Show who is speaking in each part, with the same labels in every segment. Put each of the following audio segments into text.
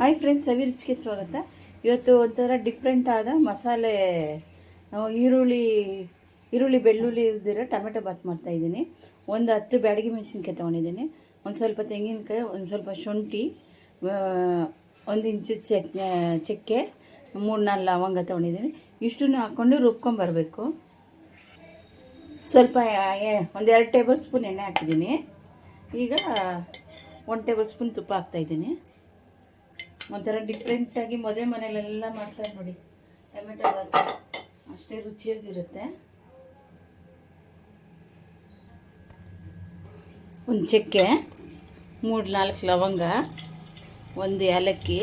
Speaker 1: Hi friends, ಸವಿ ರುಚಿಗೆ ಸ್ವಾಗತ. ಇವತ್ತು ಒಂಥರ ಡಿಫ್ರೆಂಟ್ ಆದ ಮಸಾಲೆ ಈರುಳ್ಳಿ ಬೆಳ್ಳುಳ್ಳಿ ಇಲ್ದಿರೋ ಟೊಮೆಟೊ ಬಾತ್ ಮಾಡ್ತಾಯಿದ್ದೀನಿ. ಒಂದು 10 ಬ್ಯಾಡಗಿ ಮೆಣಸಿನ್ಕಾಯಿ ತೊಗೊಂಡಿದ್ದೀನಿ, ಒಂದು ಸ್ವಲ್ಪ ತೆಂಗಿನಕಾಯಿ, ಒಂದು ಸ್ವಲ್ಪ ಶುಂಠಿ, 1 ಇಂಚು ಚಕ್ಕೆ, 3-4 ಲವಂಗ ತೊಗೊಂಡಿದ್ದೀನಿ. ಇಷ್ಟನ್ನು ಹಾಕ್ಕೊಂಡು ರುಬ್ಕೊಂಬರಬೇಕು. ಸ್ವಲ್ಪ ಒಂದು 2 ಟೇಬಲ್ ಸ್ಪೂನ್ ಎಣ್ಣೆ ಹಾಕಿದ್ದೀನಿ. ಈಗ 1 ಟೇಬಲ್ ಸ್ಪೂನ್ ತುಪ್ಪ ಹಾಕ್ತಾಯಿದ್ದೀನಿ. ಒಂಥರ ಡಿಫ್ರೆಂಟಾಗಿ ಮದುವೆ ಮನೆಯಲ್ಲೆಲ್ಲ ಮಾಡ್ತಾರೆ ನೋಡಿ, ಟೊಮೆಟೊ ಬಾತ್ ಅಷ್ಟೇ ರುಚಿಯಾಗಿರುತ್ತೆ. ಒಂದು ಚಕ್ಕೆ, 3-4 ಲವಂಗ, 1 ಏಲಕ್ಕಿ,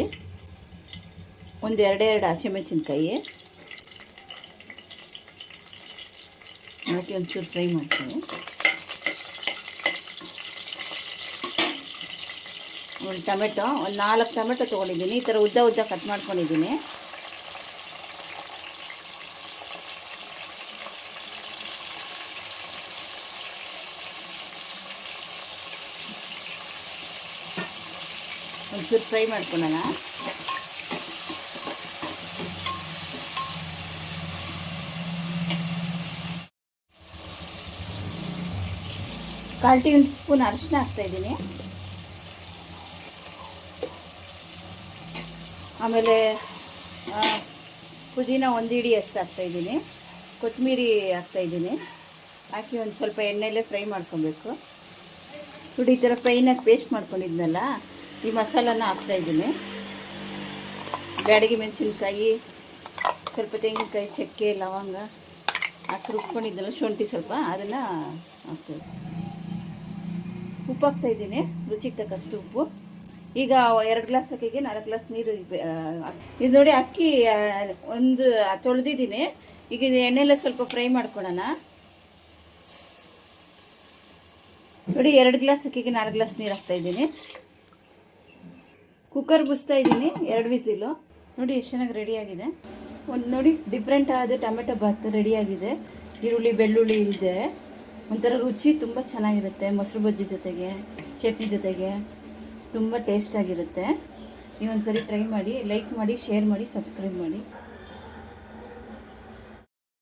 Speaker 1: ಒಂದು 2 ಹಸಿಮೆಣಸಿನ್ಕಾಯಿ ಹಾಕಿ ಒಂಚೂರು ಫ್ರೈ ಮಾಡ್ತೀನಿ. ಒಂದು ಟೊಮೆಟೊ, ಒಂದು 4 ಟೊಮೆಟೊ ತೊಗೊಂಡಿದ್ದೀನಿ. ಈ ಥರ ಉದ್ದ ಕಟ್ ಮಾಡ್ಕೊಂಡಿದ್ದೀನಿ. ಒಂಚೂರು ಫ್ರೈ ಮಾಡ್ಕೊಳ್ಳೋಣ. ಕಾಲು ಟೀ ಸ್ಪೂನ್ ಅರಿಶಿನ ಹಾಕ್ತಾಯಿದ್ದೀನಿ. ಆಮೇಲೆ ಪುದೀನ 1 ಹಿಡಿ ಅಷ್ಟು ಹಾಕ್ತಾಯಿದ್ದೀನಿ. ಕೊತ್ತಂಬರಿ ಹಾಕ್ತಾಯಿದ್ದೀನಿ. ಹಾಕಿ ಒಂದು ಸ್ವಲ್ಪ ಎಣ್ಣೆಯಲ್ಲೇ ಫ್ರೈ ಮಾಡ್ಕೊಬೇಕು. ನೋಡಿ, ಈ ಥರ ಫೈನಾಗಿ ಪೇಸ್ಟ್ ಮಾಡ್ಕೊಂಡಿದ್ನಲ್ಲ, ಈ ಮಸಾಲನ ಹಾಕ್ತಾಯಿದ್ದೀನಿ. ಬ್ಯಾಡಗಿ ಮೆಣಸಿನ್ಕಾಯಿ, ಸ್ವಲ್ಪ ತೆಂಗಿನಕಾಯಿ, ಚಕ್ಕೆ, ಲವಂಗ ಹಾಕಿ ರುಬ್ಕೊಂಡಿದ್ದಲ್ಲ, ಶುಂಠಿ ಸ್ವಲ್ಪ, ಅದನ್ನು ಹಾಕ್ತಾಯಿದ್ದೀನಿ. ಉಪ್ಪು ಹಾಕ್ತಾಯಿದ್ದೀನಿ, ರುಚಿಗೆ ತಕ್ಕಷ್ಟು ಉಪ್ಪು. ಈಗ 2 ಗ್ಲಾಸ್ ಅಕ್ಕಿಗೆ 4 ಗ್ಲಾಸ್ ನೀರು. ಇದು ನೋಡಿ, ಅಕ್ಕಿ ಒಂದು ತೊಳೆದಿದ್ದೀನಿ. ಈಗ ಇದು ಎಣ್ಣೆಲ್ಲ ಸ್ವಲ್ಪ ಫ್ರೈ ಮಾಡ್ಕೊಳ್ಳೋಣ. ನೋಡಿ, 2 ಗ್ಲಾಸ್ ಅಕ್ಕಿಗೆ 4 ಗ್ಲಾಸ್ ನೀರು ಹಾಕ್ತಾಯಿದ್ದೀನಿ. ಕುಕ್ಕರ್ ಬುಸ್ತಾ ಇದ್ದೀನಿ, 2 ವಿಸಿಲು. ನೋಡಿ ಎಷ್ಟು ಚೆನ್ನಾಗಿ ರೆಡಿಯಾಗಿದೆ. ನೋಡಿ, ಡಿಫ್ರೆಂಟ್ ಆದ ಟೊಮೆಟೊ ಬಾತ್ ರೆಡಿಯಾಗಿದೆ. ಈರುಳ್ಳಿ ಬೆಳ್ಳುಳ್ಳಿ ಇಲ್ಲದೆ ಒಂಥರ ರುಚಿ ತುಂಬ ಚೆನ್ನಾಗಿರುತ್ತೆ. ಮೊಸರು ಬಜ್ಜಿ ಜೊತೆಗೆ, ಚಟ್ನಿ ಜೊತೆಗೆ ತುಂಬ ಟೇಸ್ಟಾಗಿರುತ್ತೆ. ನೀವೊಂದು ಸರಿ ಟ್ರೈ ಮಾಡಿ, ಲೈಕ್ ಮಾಡಿ, ಶೇರ್ ಮಾಡಿ, ಸಬ್ಸ್ಕ್ರೈಬ್ ಮಾಡಿ.